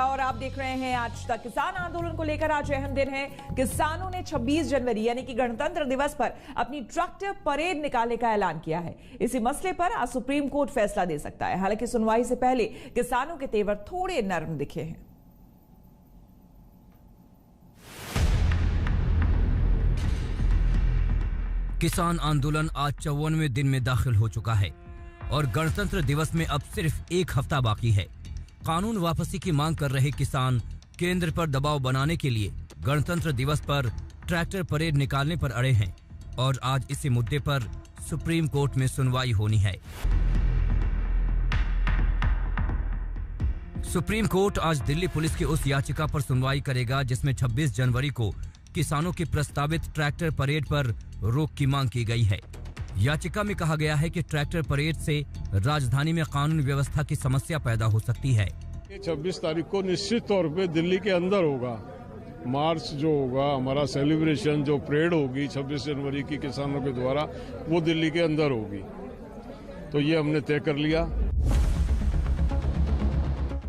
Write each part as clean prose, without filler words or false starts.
और आप देख रहे हैं आज तक। किसान आंदोलन को लेकर आज अहम दिन है। किसानों ने 26 जनवरी यानी कि गणतंत्र दिवस पर अपनी ट्रैक्टर परेड निकालने का ऐलान किया है। इसी मसले पर आज सुप्रीम कोर्ट फैसला दे सकता है। हालांकि सुनवाई से पहले किसानों के तेवर थोड़े नरम दिखे हैं। किसान आंदोलन आज 54वें दिन में दाखिल हो चुका है और गणतंत्र दिवस में अब सिर्फ एक हफ्ता बाकी है। कानून वापसी की मांग कर रहे किसान केंद्र पर दबाव बनाने के लिए गणतंत्र दिवस पर ट्रैक्टर परेड निकालने पर अड़े हैं और आज इसी मुद्दे पर सुप्रीम कोर्ट में सुनवाई होनी है। सुप्रीम कोर्ट आज दिल्ली पुलिस की उस याचिका पर सुनवाई करेगा जिसमें 26 जनवरी को किसानों की प्रस्तावित ट्रैक्टर परेड पर रोक की मांग की गई है। याचिका में कहा गया है कि ट्रैक्टर परेड से राजधानी में कानून व्यवस्था की समस्या पैदा हो सकती है। 26 तारीख को निश्चित तौर पे दिल्ली के अंदर होगा मार्च जो होगा, हमारा सेलिब्रेशन जो परेड होगी 26 जनवरी की किसानों के द्वारा, वो दिल्ली के अंदर होगी। तो ये हमने तय कर लिया।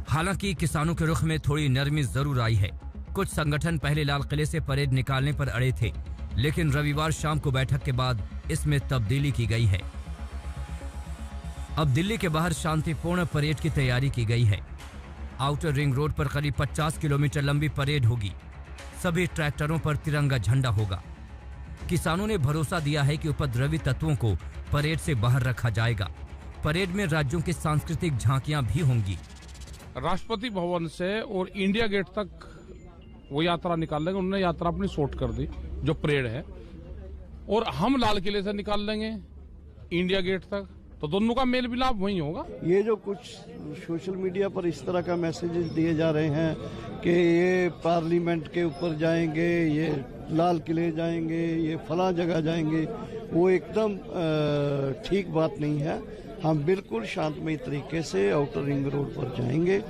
हालांकि किसानों के रुख में थोड़ी नरमी जरूर आई है। कुछ संगठन पहले लाल किले से परेड निकालने पर अड़े थे, लेकिन रविवार शाम को बैठक के बाद इसमें तब्दीली की गई है। अब दिल्ली के बाहर शांतिपूर्ण परेड की तैयारी की गई है। आउटर रिंग रोड पर करीब 50 किलोमीटर लंबी परेड होगी। सभी ट्रैक्टरों पर तिरंगा झंडा होगा। किसानों ने भरोसा दिया है कि उपद्रवी तत्वों को परेड से बाहर रखा जाएगा। परेड में राज्यों की सांस्कृतिक झांकियां भी होंगी। राष्ट्रपति भवन से और इंडिया गेट तक वो यात्रा निकाल लेंगे। उन्होंने यात्रा अपनी शॉर्ट कर दी जो परेड है, और हम लाल किले से निकाल लेंगे इंडिया गेट तक, तो दोनों का मेल मिलाप वही होगा। ये जो कुछ सोशल मीडिया पर इस तरह का मैसेजेस दिए जा रहे हैं कि ये पार्लियामेंट के ऊपर जाएंगे, ये लाल किले जाएंगे, ये फला जगह जाएंगे, वो एकदम ठीक बात नहीं है। हम बिल्कुल शांतमय तरीके से आउटर रिंग रोड पर जाएंगे।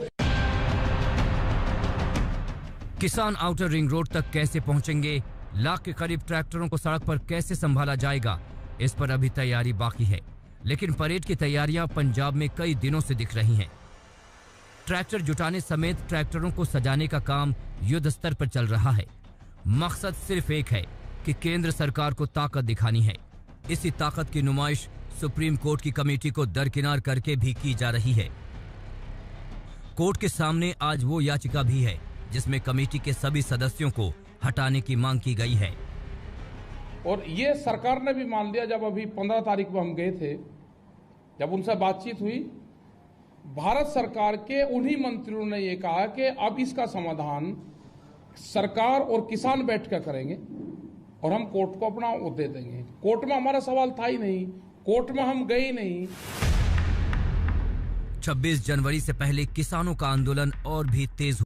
किसान आउटर रिंग रोड तक कैसे पहुंचेंगे, लाख के करीब ट्रैक्टरों को सड़क पर कैसे संभाला जाएगा, इस पर अभी तैयारी बाकी है। लेकिन परेड की तैयारियां पंजाब में कई दिनों से दिख रही हैं। ट्रैक्टर जुटाने समेत ट्रैक्टरों को सजाने का काम युद्ध स्तर पर चल रहा है। मकसद सिर्फ एक है कि केंद्र सरकार को ताकत दिखानी है। इसी ताकत की नुमाइश सुप्रीम कोर्ट की कमेटी को दरकिनार करके भी की जा रही है। कोर्ट के सामने आज वो याचिका भी है जिसमें कमेटी के सभी सदस्यों को हटाने की मांग की गई है। और ये सरकार ने भी मान लिया। जब अभी 15 तारीख को हम गए थे, जब उनसे बातचीत हुई, भारत सरकार के उन्हीं मंत्रियों ने ये कहा कि अब इसका समाधान सरकार और किसान बैठकर करेंगे और हम कोर्ट को अपना वो दे देंगे। कोर्ट में हमारा सवाल था ही नहीं, कोर्ट में हम गए नहीं। 26 जनवरी से पहले किसानों का आंदोलन और भी तेज हो।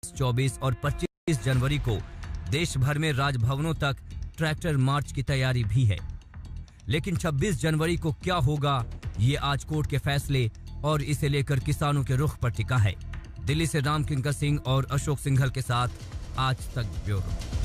24 और 25 जनवरी को देश भर में राजभवनों तक ट्रैक्टर मार्च की तैयारी भी है। लेकिन 26 जनवरी को क्या होगा, ये आज कोर्ट के फैसले और इसे लेकर किसानों के रुख पर टिका है। दिल्ली से राम किंकर सिंह और अशोक सिंघल के साथ आज तक ब्यूरो।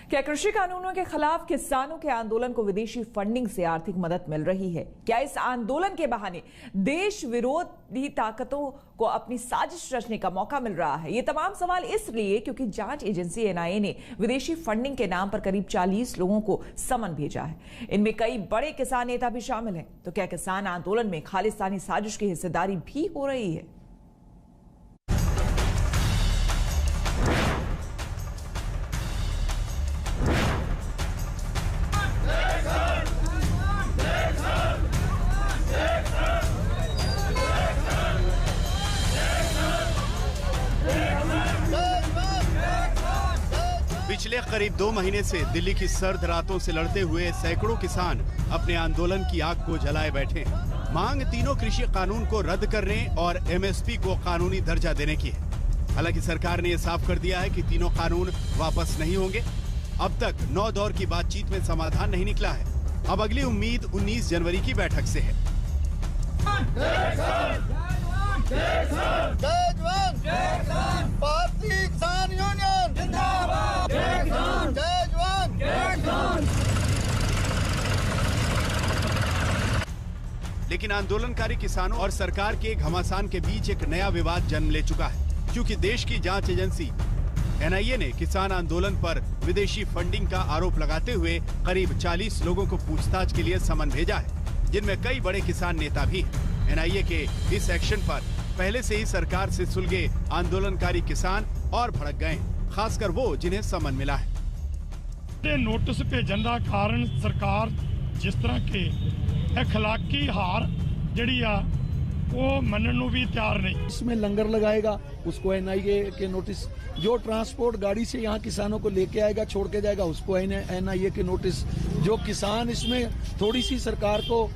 क्या कृषि कानूनों के खिलाफ किसानों के आंदोलन को विदेशी फंडिंग से आर्थिक मदद मिल रही है? क्या इस आंदोलन के बहाने देश विरोधी ताकतों को अपनी साजिश रचने का मौका मिल रहा है? ये तमाम सवाल इसलिए क्योंकि जांच एजेंसी एनआईए ने विदेशी फंडिंग के नाम पर करीब 40 लोगों को समन भेजा है। इनमें कई बड़े किसान नेता भी शामिल हैं। तो क्या किसान आंदोलन में खालिस्तानी साजिश की हिस्सेदारी भी हो रही है? पिछले करीब 2 महीने से दिल्ली की सर्द रातों से लड़ते हुए सैकड़ों किसान अपने आंदोलन की आग को जलाए बैठे हैं। मांग तीनों कृषि कानून को रद्द करने और एमएसपी को कानूनी दर्जा देने की है। हालांकि सरकार ने यह साफ कर दिया है कि तीनों कानून वापस नहीं होंगे। अब तक 9 दौर की बातचीत में समाधान नहीं निकला है। अब अगली उम्मीद 19 जनवरी की बैठक से है। भारतीय किसान यूनियन जिंदाबाद। जय किसान, जय जवान, जय किसान। लेकिन आंदोलनकारी किसानों और सरकार के घमासान के बीच एक नया विवाद जन्म ले चुका है, क्योंकि देश की जांच एजेंसी NIA ने किसान आंदोलन पर विदेशी फंडिंग का आरोप लगाते हुए करीब 40 लोगों को पूछताछ के लिए समन भेजा है, जिनमें कई बड़े किसान नेता भी हैं। NIA के इस एक्शन पर पहले से ही सरकार से सुलगे आंदोलनकारी किसान और भड़क गए, खासकर वो जिन्हें समन मिला है। नोटिस भेजन का कारण सरकार जिस तरह के अखलाकी हार जड़ी आ वो मनन नूं भी तैयार नहीं। इसमें लंगर लगाएगा, उसको NIA के नोटिस, जो ट्रांसपोर्ट गाड़ी से यहाँ किसानों को लेके आएगा छोड़ के जाएगा उसको NIA के नोटिस, जो किसान इसमें थोड़ी सी सरकार को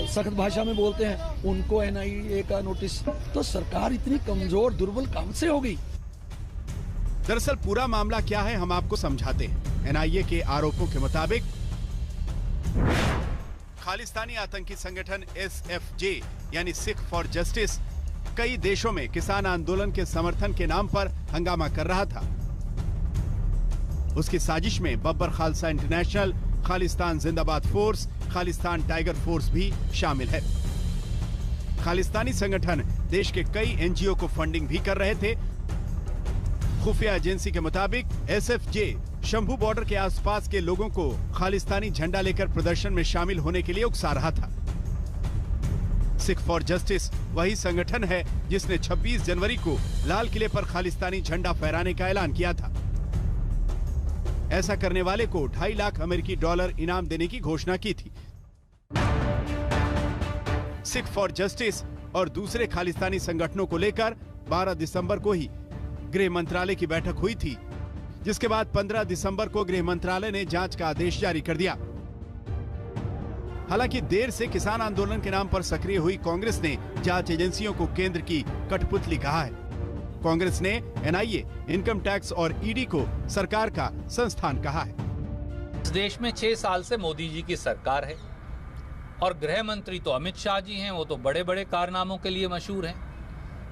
सख्त भाषा में बोलते हैं उनको NIA का नोटिस। तो सरकार इतनी कमजोर दुर्बल कब से हो गई? दरअसल पूरा मामला क्या है हम आपको समझाते हैं। NIA के आरोपों के मुताबिक खालिस्तानी आतंकी संगठन SFJ यानी सिख फॉर जस्टिस कई देशों में किसान आंदोलन के समर्थन के नाम पर हंगामा कर रहा था। उसकी साजिश में बब्बर खालसा इंटरनेशनल, खालिस्तान जिंदाबाद फोर्स, खालिस्तान टाइगर फोर्स भी शामिल है। खालिस्तानी संगठन देश के कई NGO को फंडिंग भी कर रहे थे। खुफिया एजेंसी के मुताबिक SFJ शंभू बॉर्डर के आसपास के लोगों को खालिस्तानी झंडा लेकर प्रदर्शन में शामिल होने के लिए उकसा रहा था। सिख फॉर जस्टिस वही संगठन है जिसने 26 जनवरी को लाल किले पर खालिस्तानी झंडा फहराने का ऐलान किया था। ऐसा करने वाले को 2.5 लाख अमेरिकी डॉलर इनाम देने की घोषणा की थी। सिख फॉर जस्टिस और दूसरे खालिस्तानी संगठनों को लेकर 12 दिसंबर को ही गृह मंत्रालय की बैठक हुई थी, जिसके बाद 15 दिसंबर को गृह मंत्रालय ने जांच का आदेश जारी कर दिया। हालांकि देर से किसान आंदोलन के नाम पर सक्रिय हुई कांग्रेस ने जांच एजेंसियों को केंद्र की कठपुतली कहा है। कांग्रेस ने NIA, इनकम टैक्स और ED को सरकार का संस्थान कहा है। इस देश में 6 साल से मोदी जी की सरकार है और गृह मंत्री तो अमित शाह जी हैं, वो तो बड़े बड़े कारनामों के लिए मशहूर हैं।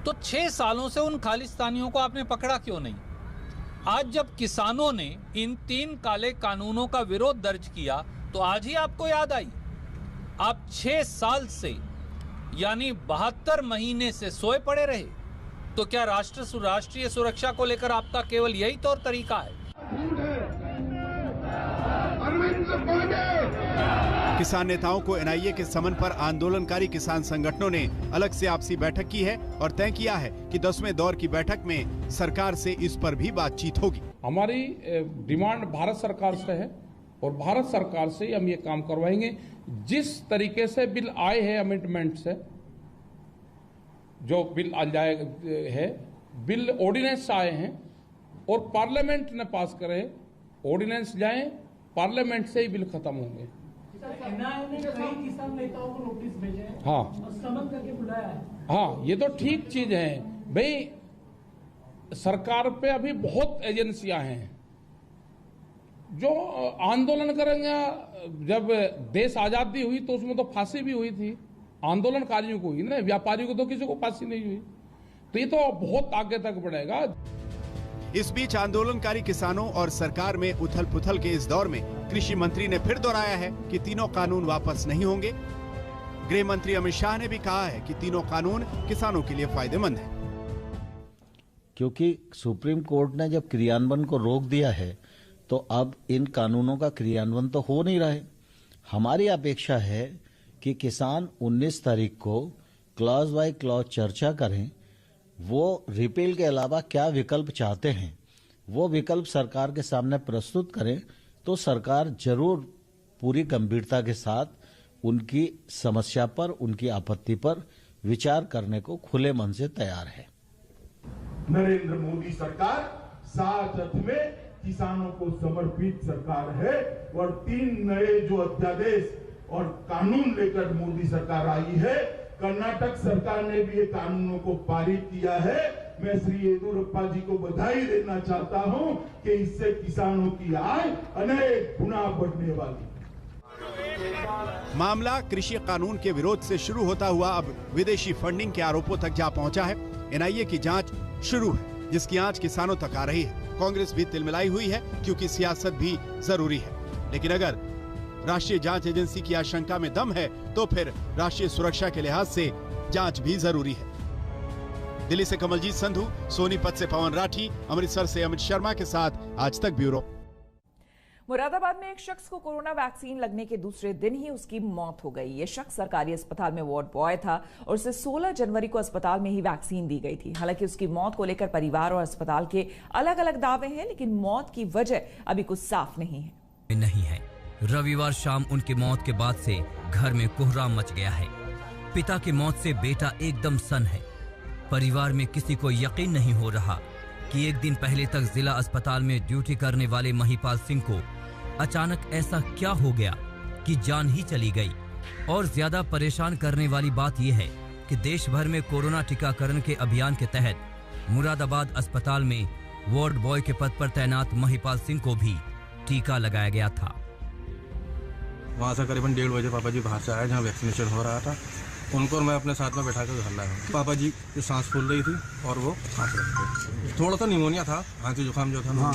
तो 6 सालों से उन खालिस्तानियों को आपने पकड़ा क्यों नहीं? आज जब किसानों ने इन 3 काले कानूनों का विरोध दर्ज किया तो आज ही आपको याद आई। आप 6 साल से यानी 72 महीने से सोए पड़े रहे। तो क्या राष्ट्रीय सुरक्षा को लेकर आपका केवल यही तौर तरीका है? किसान नेताओं को NIA के समन पर आंदोलनकारी किसान संगठनों ने अलग से आपसी बैठक की है और तय किया है कि 10वें दौर की बैठक में सरकार से इस पर भी बातचीत होगी। हमारी डिमांड भारत सरकार से है और भारत सरकार से हम ये काम करवाएंगे। जिस तरीके से बिल आए हैं अमेंडमेंट से, जो बिल आ जाए है, बिल ऑर्डिनेंस आए हैं और पार्लियामेंट ने पास करे, ऑर्डिनेंस जाए पार्लियामेंट से ही बिल खत्म होंगे। किसान नेताओं को नोटिस भेजे हैं, हाँ, और समन करके बुलाया है। हाँ, ये तो ठीक चीज है भाई। सरकार पे अभी बहुत एजेंसियां हैं जो आंदोलन करेंगे। जब देश आजादी हुई तो उसमें तो फांसी भी हुई थी, आंदोलनकारियों को हुई ना, व्यापारियों को तो किसी को फांसी नहीं हुई। तो ये तो बहुत आगे तक बढ़ेगा। इस बीच आंदोलनकारी किसानों और सरकार में उथल पुथल के इस दौर में कृषि मंत्री ने फिर दोहराया है कि तीनों कानून वापस नहीं होंगे। गृह मंत्री अमित शाह ने भी कहा है कि तीनों कानून किसानों के लिए फायदेमंद है, क्योंकि सुप्रीम कोर्ट ने जब क्रियान्वयन को रोक दिया है तो अब इन कानूनों का क्रियान्वयन तो हो नहीं रहा है। हमारी अपेक्षा है कि किसान 19 तारीख को क्लॉज बाय क्लॉज चर्चा करें, वो रिपील के अलावा क्या विकल्प चाहते हैं वो विकल्प सरकार के सामने प्रस्तुत करें, तो सरकार जरूर पूरी गंभीरता के साथ उनकी समस्या पर, उनकी आपत्ति पर विचार करने को खुले मन से तैयार है। नरेंद्र मोदी सरकार सात अर्थ में किसानों को समर्पित सरकार है और 3 नए जो अध्यादेश और कानून लेकर मोदी सरकार आई है, कर्नाटक सरकार ने भी ये कानूनों को पारित किया है। मैं श्री येदियुरप्पा जी को बधाई देना चाहता हूं कि इससे किसानों की आय अनेक गुना बढ़ने वाली। मामला कृषि कानून के विरोध से शुरू होता हुआ अब विदेशी फंडिंग के आरोपों तक जा पहुंचा है। NIA की जांच शुरू है, जिसकी आंच किसानों तक आ रही है। कांग्रेस भी तिलमिलाई हुई है क्योंकि सियासत भी जरूरी है। लेकिन अगर राष्ट्रीय जांच एजेंसी की आशंका में दम है तो फिर राष्ट्रीय सुरक्षा के लिहाज से जांच भी जरूरी है। दिल्ली से कमलजीत संधू, सोनीपत से पवन राठी, अमृतसर से अमित शर्मा के साथ आज तक ब्यूरो। मुरादाबाद में एक शख्स को कोरोना वैक्सीन लगने के दूसरे दिन ही उसकी मौत हो गई। ये शख्स सरकारी अस्पताल में वार्ड बॉय था और उसे 16 जनवरी को अस्पताल में ही वैक्सीन दी गई थी। हालांकि उसकी मौत को लेकर परिवार और अस्पताल के अलग अलग दावे हैं, लेकिन मौत की वजह अभी कुछ साफ नहीं है। रविवार शाम उनकी मौत के बाद से घर में कोहराम मच गया है। पिता की मौत से बेटा एकदम सन्न है। परिवार में किसी को यकीन नहीं हो रहा कि एक दिन पहले तक जिला अस्पताल में ड्यूटी करने वाले महिपाल सिंह को अचानक ऐसा क्या हो गया कि जान ही चली गई। और ज्यादा परेशान करने वाली बात यह है कि देश भर में कोरोना टीकाकरण के अभियान के तहत मुरादाबाद अस्पताल में वार्ड बॉय के पद पर तैनात महिपाल सिंह को भी टीका लगाया गया था। वहाँ से करीबन 1:30 बजे पापा जी बाहर से आए जहाँ वैक्सीनेशन हो रहा था। उनको मैं अपने साथ में बैठा कर घर लाया। पापा जी की सांस फूल रही थी और वो सांस रहे थे। थोड़ा सा निमोनिया था, खांसी जुकाम जो था,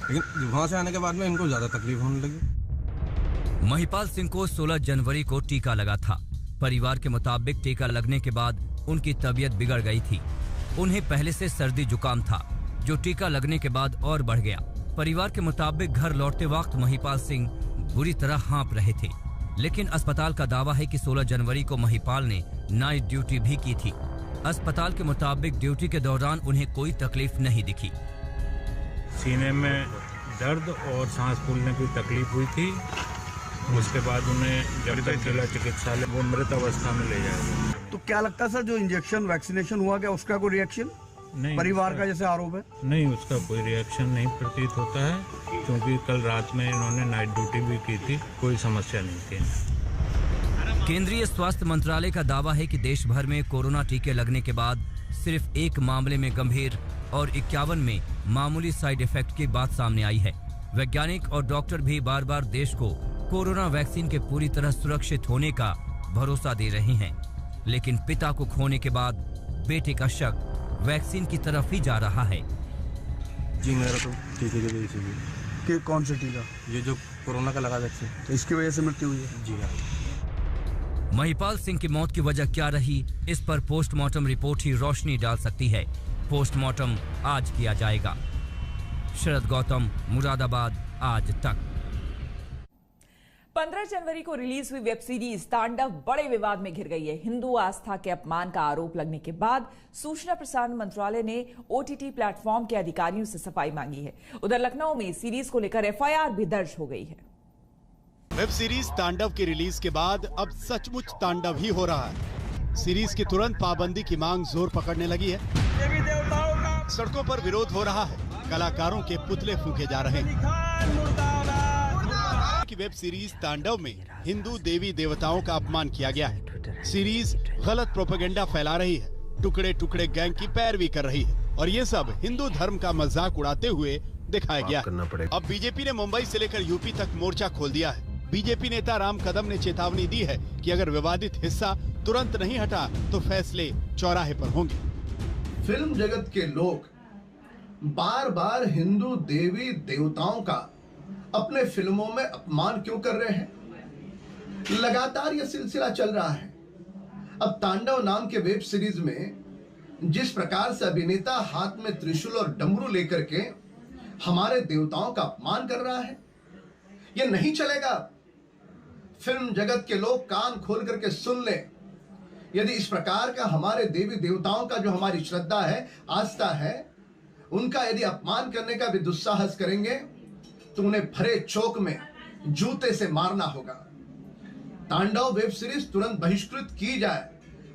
लेकिन वहाँ से आने के बाद में इनको ज्यादा तकलीफ होने लगी। महिपाल सिंह को 16 जनवरी को टीका लगा था। परिवार के मुताबिक टीका लगने के बाद उनकी तबीयत बिगड़ गई थी। उन्हें पहले से सर्दी जुकाम था, जो टीका लगने के बाद और बढ़ गया। परिवार के मुताबिक घर लौटते वक्त महिपाल सिंह बुरी तरह हाँप रहे थे, लेकिन अस्पताल का दावा है कि 16 जनवरी को महिपाल ने नाइट ड्यूटी भी की थी। अस्पताल के मुताबिक ड्यूटी के दौरान उन्हें कोई तकलीफ नहीं दिखी। सीने में दर्द और सांस फूलने की तकलीफ हुई थी। उसके बाद उन्हें जब तक जिला चिकित्सालय वो मृत अवस्था में ले जाएगा। तो क्या लगता है सर, जो इंजेक्शन वैक्सीनेशन हुआ क्या उसका कोई रिएक्शन नहीं? परिवार का जैसे आरोप है, नहीं, उसका कोई रिएक्शन नहीं प्रतीत होता है, क्योंकि कल रात में इन्होंने नाइट ड्यूटी भी की थी, कोई समस्या नहीं थी। केंद्रीय स्वास्थ्य मंत्रालय का दावा है कि देश भर में कोरोना टीके लगने के बाद सिर्फ एक मामले में गंभीर और 51 में मामूली साइड इफेक्ट की बात सामने आई है। वैज्ञानिक और डॉक्टर भी बार बार देश को कोरोना वैक्सीन के पूरी तरह सुरक्षित होने का भरोसा दे रहे हैं, लेकिन पिता को खोने के बाद बेटे का शक वैक्सीन की तरफ ही जा रहा है। जी मेरा तो टीके की वजह से कि कौन सा टीका? ये जो कोरोना का लगा वैक्सीन, तो इसकी वजह से मृत्यु हुई है। जी हाँ। महिपाल सिंह की मौत की वजह क्या रही, इस पर पोस्टमार्टम रिपोर्ट ही रोशनी डाल सकती है। पोस्टमार्टम आज किया जाएगा। शरद गौतम, मुरादाबाद, आज तक। 15 जनवरी को रिलीज हुई वेब सीरीज तांडव बड़े विवाद में घिर गई है। हिंदू आस्था के अपमान का आरोप लगने के बाद सूचना प्रसारण मंत्रालय ने OTT प्लेटफॉर्म के अधिकारियों से सफाई मांगी है। उधर लखनऊ में सीरीज को लेकर FIR भी दर्ज हो गई है। वेब सीरीज तांडव की रिलीज के बाद अब सचमुच तांडव ही हो रहा है। सीरीज की तुरंत पाबंदी की मांग जोर पकड़ने लगी है। सड़कों पर विरोध हो रहा है, कलाकारों के पुतले फूंके जा रहे हैं। की वेब सीरीज तांडव में हिंदू देवी देवताओं का अपमान किया गया है। सीरीज गलत प्रोपेगेंडा फैला रही है, टुकड़े टुकड़े गैंग की पैरवी कर रही है और ये सब हिंदू धर्म का मजाक उड़ाते हुए दिखाया गया है। अब बीजेपी ने मुंबई से लेकर यूपी तक मोर्चा खोल दिया है। बीजेपी नेता राम कदम ने चेतावनी दी है कि अगर विवादित हिस्सा तुरंत नहीं हटा तो फैसले चौराहे पर होंगे। फिल्म जगत के लोग बार बार हिंदू देवी देवताओं का अपने फिल्मों में अपमान क्यों कर रहे हैं? लगातार यह सिलसिला चल रहा है। अब तांडव नाम के वेब सीरीज में जिस प्रकार से अभिनेता हाथ में त्रिशूल और डमरू लेकर के हमारे देवताओं का अपमान कर रहा है, यह नहीं चलेगा। फिल्म जगत के लोग कान खोल करके सुन लें। यदि इस प्रकार का हमारे देवी देवताओं का जो हमारी श्रद्धा है, आस्था है, उनका यदि अपमान करने का भी दुस्साहस करेंगे तो उन्हें भरे चौक में जूते से मारना होगा। तांडव वेब सीरीज तुरंत बहिष्कृत की जाए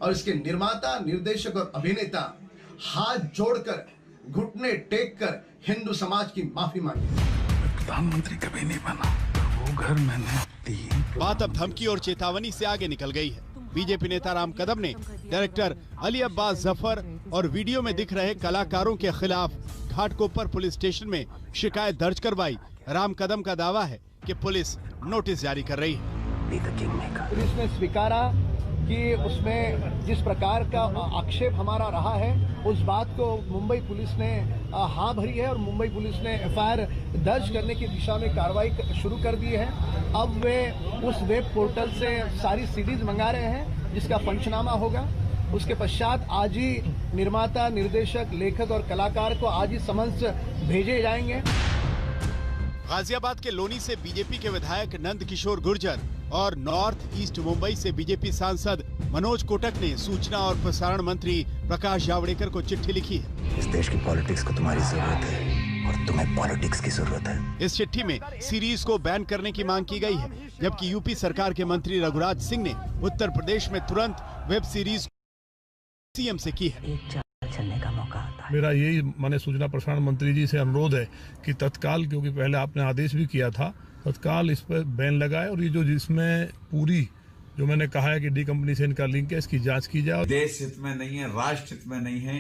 और इसके निर्माता, निर्देशक और अभिनेता हाथ जोड़कर, घुटने टेक कर हिंदू समाज की माफी मांगे। प्रधानमंत्री कभी नहीं बना, वो घर मैंने दी। बात अब धमकी और चेतावनी से आगे निकल गई है। बीजेपी नेता राम कदम ने डायरेक्टर अली अब्बास जफर और वीडियो में दिख रहे कलाकारों के खिलाफ घाटकोपर पुलिस स्टेशन में शिकायत दर्ज करवाई। राम कदम का दावा है कि पुलिस नोटिस जारी कर रही है। पुलिस ने स्वीकारा कि उसमें जिस प्रकार का आक्षेप हमारा रहा है, उस बात को मुंबई पुलिस ने हाँ भरी है और मुंबई पुलिस ने FIR दर्ज करने की दिशा में कार्रवाई शुरू कर दी है। अब वे उस वेब पोर्टल से सारी सीडीज मंगा रहे हैं जिसका पंचनामा होगा। उसके पश्चात आज ही निर्माता, निर्देशक, लेखक और कलाकार को आज ही समन्स भेजे जाएंगे। गाजियाबाद के लोनी से बीजेपी के विधायक नंद किशोर गुर्जर और नॉर्थ ईस्ट मुंबई से बीजेपी सांसद मनोज कोटक ने सूचना और प्रसारण मंत्री प्रकाश जावड़ेकर को चिट्ठी लिखी है। इस देश की पॉलिटिक्स को तुम्हारी जरूरत है और तुम्हें पॉलिटिक्स की जरूरत है। इस चिट्ठी में सीरीज को बैन करने की मांग की गई है, जबकि यूपी सरकार के मंत्री रघुराज सिंह ने उत्तर प्रदेश में तुरंत वेब सीरीज सीएम से की है। चलने का मौका आता है। मेरा यही माने सूचना प्रसारण मंत्री जी से अनुरोध है कि तत्काल, क्योंकि पहले आपने आदेश भी किया था, तत्काल इस पर बैन लगाए और ये जो जिसमें पूरी जो मैंने कहा है कि डीकम्पनीशन का लिंक है, इसकी जांच की जाए। देश हित में नहीं है, राष्ट्र हित में नहीं है।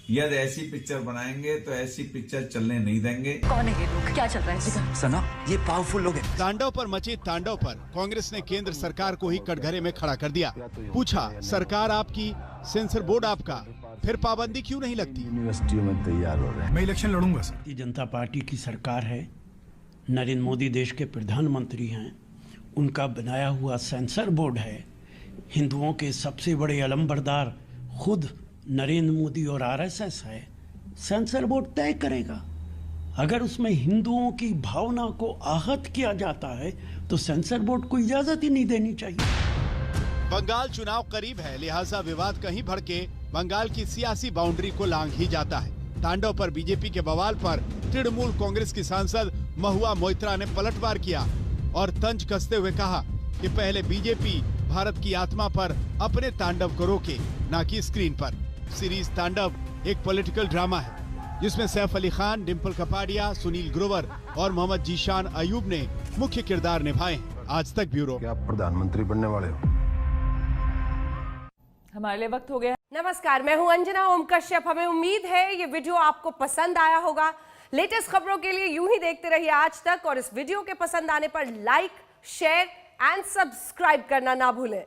यदि ऐसी पिक्चर बनाएंगे तो ऐसी पिक्चर चलने नहीं देंगे। कौन है ये लोग? क्या चल रहा है? सना, ये पावरफुल लोग हैं। तांडव पर मचे तांडव पर कांग्रेस ने केंद्र सरकार को ही कटघरे में खड़ा कर दिया। पूछा, सरकार आपकी, सेंसर बोर्ड आपका, फिर पाबंदी क्यों नहीं लगती? यूनिवर्सिटियों में तैयार हो रहे हैं। मैं election लड़ूंगा sir. Bharatiya Janata party की सरकार है, नरेंद्र मोदी देश के प्रधानमंत्री हैं, उनका बनाया हुआ सेंसर बोर्ड है। हिंदुओं के सबसे बड़े अलंबरदार खुद नरेंद्र मोदी और आरएसएस है। सेंसर बोर्ड तय करेगा। अगर उसमें हिंदुओं की भावना को आहत किया जाता है तो सेंसर बोर्ड को इजाजत ही नहीं देनी चाहिए। बंगाल चुनाव करीब है, लिहाजा विवाद कहीं भड़के बंगाल की सियासी बाउंड्री को लांघ ही जाता है। तांडव पर बीजेपी के बवाल पर तृणमूल कांग्रेस की सांसद महुआ मोइत्रा ने पलटवार किया और तंज कसते हुए कहा कि पहले बीजेपी भारत की आत्मा पर अपने तांडव को रोके, न कि स्क्रीन पर। सीरीज तांडव एक पॉलिटिकल ड्रामा है जिसमें सैफ अली खान, डिम्पल कपाडिया, सुनील ग्रोवर और मोहम्मद जीशान अयूब ने मुख्य किरदार निभाए हैं। आज तक ब्यूरो। क्या आप प्रधानमंत्री बनने वाले हो? हमारे लिए वक्त हो गया। नमस्कार, मैं हूं अंजना ओम कश्यप। हमें उम्मीद है ये वीडियो आपको पसंद आया होगा। लेटेस्ट खबरों के लिए यूं ही देखते रहिए आज तक और इस वीडियो के पसंद आने पर लाइक, शेयर एंड सब्सक्राइब करना ना भूलें।